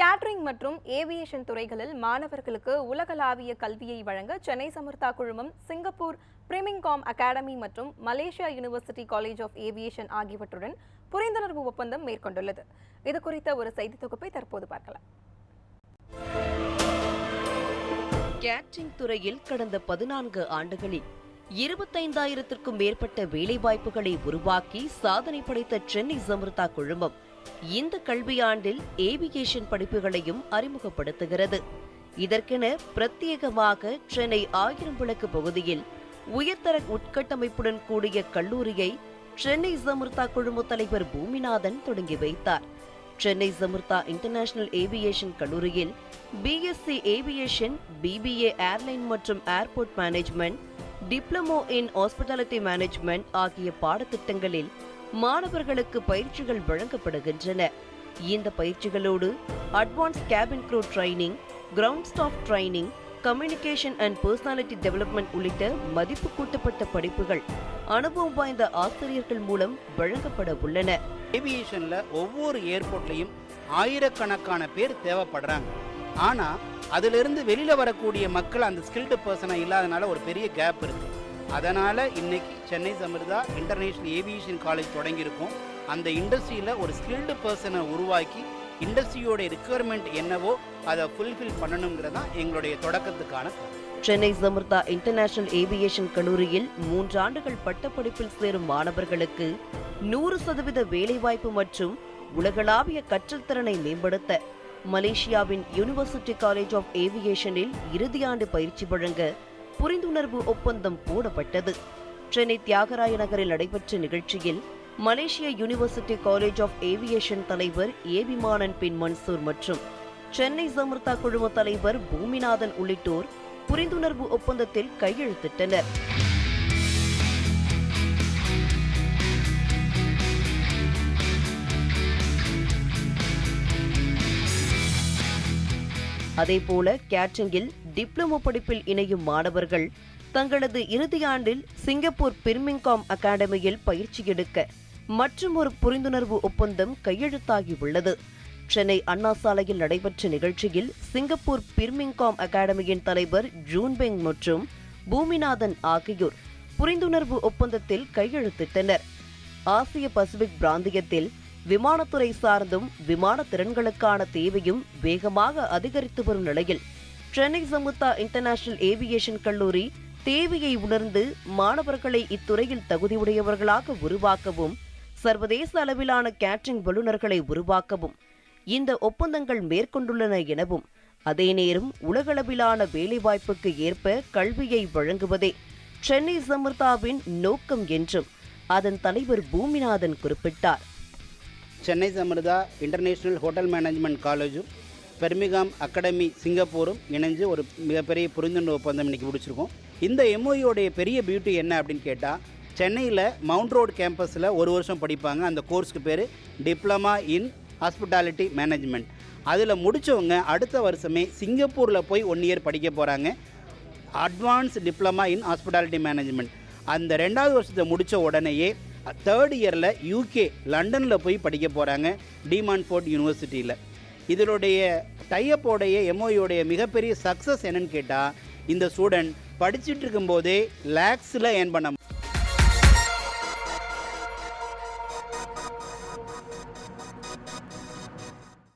Catering மற்றும் aviation துறைகளில் மாணவர்களுக்கு உலகளாவிய கல்வியை வழங்க சென்னை சமர்த்தா குழுமம் சிங்கப்பூர் பிரிமிங்காம் அகாடமி மற்றும் Malaysia university college of aviation ஆகியவற்றுடன் புரிந்துணர்வு ஒப்பந்தம் மேற்கொண்டுள்ளது. இது குறித்த ஒரு செய்தி தொகுப்பை தற்போது பார்க்கலாம். கேட்டரிங் துறையில் கடந்த 14 ஆண்டுகளில் 25,000க்கும் மேற்பட்ட வேலைவாய்ப்புகளை உருவாக்கி சாதனை படைத்த சென்னை சமர்த்தா குழுமம் இந்த கல்வியாண்டில் ஏவியேஷன் படிப்புகளையும் அறிமுகப்படுத்துகிறது. இதற்கென பிரத்யேகமாக சென்னை 1000 விளக்கு பகுதியில் உயர்தர உட்கட்டமைப்புடன் கூடிய கல்லூரியை சென்னை சமர்த்தா குழும தலைவர் பூமிநாதன் தொடங்கி வைத்தார். சென்னை சமர்த்தா இன்டர்நேஷனல் ஏவியேஷன் கல்லூரியில் பிஎஸ்சி ஏவியேஷன், பிபிஏ ஏர்லைன் மற்றும் airport management, diploma in hospitality management ஆகிய பாடத்திட்டங்களில் மாணவர்களுக்கு பயிற்சிகள் வழங்கப்படுகின்றன. இந்த பயிற்சிகளோடு advance cabin crew training, ground staff training, communication and personality development உள்ளிட்ட மதிப்பு கூட்டப்பட்ட படிப்புகள் அனுபவம் வாய்ந்த ஆசிரியர்கள் மூலம் வழங்கப்பட உள்ளன. ஏவியேஷன்ல ஒவ்வொரு ஏர்போர்ட்லையும் ஆயிரக்கணக்கான பேர் தேவைப்படுறாங்க. ஆனா அதிலிருந்து வெளியில வரக்கூடிய மக்கள் அந்த ஸ்கில்டு பர்சனா இல்லாதனால ஒரு பெரிய கேப் இருக்கு. அதனால இன்னைக்கு Chennai Samartha international aviation college தொடங்கியிருக்கோம். அந்த இண்டஸ்ட்ரியில ஒரு ஸ்கில்டு பர்சனை உருவாக்கி இண்டஸ்ட்ரியோட ரிக்வயர்மெண்ட் என்னவோ அதை ஃபுல்ஃபில் பண்ணணுங்கிறதான் எங்களுடைய தொடக்கத்துக்கான. சென்னை சமர்த்தா இன்டர்நேஷனல் ஏவியேஷன் கல்லூரியில் 3 ஆண்டுகள் பட்டப்படிப்பில் சேரும் மாணவர்களுக்கு 100% வேலைவாய்ப்பு மற்றும் உலகளாவிய கற்றல் திறனை மேம்படுத்த மலேசியாவின் யூனிவர்சிட்டி காலேஜ் ஆஃப் ஏவியேஷனில் இறுதியாண்டு பயிற்சி வழங்க புரிந்துணர்வு ஒப்பந்தம் போடப்பட்டது. சென்னை தியாகராய நகரில் நடைபெற்ற நிகழ்ச்சியில் மலேசிய யூனிவர்சிட்டி காலேஜ் ஆஃப் ஏவியேஷன் தலைவர் ஏவிமானன் பின் மன்சூர் மற்றும் சென்னை சமர்த்தா குழும தலைவர் பூமிநாதன் உள்ளிட்டோர் புரிந்துணர்வு ஒப்பந்தத்தில் கையெழுத்திட்டனர். அதேபோல கேட்டரிங்கில் டிப்ளமோ படிப்பில் இணையும் மாணவர்கள் தங்களது இறுதியாண்டில் சிங்கப்பூர் பிரிமிங்காம் அகாடமியில் பயிற்சி எடுக்க மற்றும் ஒரு புரிந்துணர்வு ஒப்பந்தம் கையெழுத்தாகியுள்ளது. சென்னை அண்ணா சாலையில் நடைபெற்ற நிகழ்ச்சியில் சிங்கப்பூர் பிரிமிங்காம் அகாடமியின் தலைவர் ஜூன்பெங் மற்றும் பூமிநாதன் ஆகியோர் புரிந்துணர்வு ஒப்பந்தத்தில் கையெழுத்திட்டனர். ஆசிய பசிபிக் பிராந்தியத்தில் விமானத்துறை சார்ந்தும் விமான திறன்களுக்கான தேவையும் வேகமாக அதிகரித்து வரும் நிலையில் சென்னை சமர்த்தா இன்டர்நேஷனல் ஏவியேஷன் கல்லூரி தேவையை உணர்ந்து மாணவர்களை இத்துறையில் தகுதியுடையவர்களாக உருவாக்கவும் சர்வதேச அளவிலான கேட்டரிங் வல்லுநர்களை உருவாக்கவும் இந்த ஒப்பந்தங்கள் மேற்கொண்டுள்ளன எனவும், அதே நேரம் உலகளவிலான வேலைவாய்ப்புக்கு ஏற்ப கல்வியை வழங்குவதே சென்னை சமர்த்தாவின் நோக்கம் என்றும் அதன் தலைவர் பூமிநாதன் குறிப்பிட்டார். சென்னை சமர்த்தா இன்டர்நேஷ்னல் ஹோட்டல் மேனேஜ்மெண்ட் காலேஜும் பெர்மிகாம் அகாடமி சிங்கப்பூரும் இணைஞ்சு ஒரு மிகப்பெரிய புரிந்துணர்வு ஒப்பந்தம் இன்றைக்கி முடிச்சிருக்கோம். இந்த எம்ஓயோடைய பெரிய பியூட்டி என்ன அப்படின்னு கேட்டால், சென்னையில் மவுண்ட் ரோடு கேம்பஸில் 1 வருஷம் படிப்பாங்க. அந்த கோர்ஸுக்கு பேர் டிப்ளமா இன் ஹாஸ்பிட்டாலிட்டி மேனேஜ்மெண்ட். அதில் முடித்தவங்க அடுத்த வருஷமே சிங்கப்பூரில் போய் 1 இயர் படிக்க போகிறாங்க, advance diploma in hospitality management. அந்த 2வது வருஷத்தை முடித்த உடனேயே 3rd இயரில் யூகே லண்டனில் போய் படிக்க போகிறாங்க, டிமான்ஃபோர்ட் யூனிவர்சிட்டியில். இதனுடைய டைப்போடைய எம்ஓயோடைய மிகப்பெரிய சக்ஸஸ் என்னன்னு கேட்டால், இந்த ஸ்டூடெண்ட் படிச்சுட்டு இருக்கும்போதே லேக்ஸில் ஏர்ன் பண்ண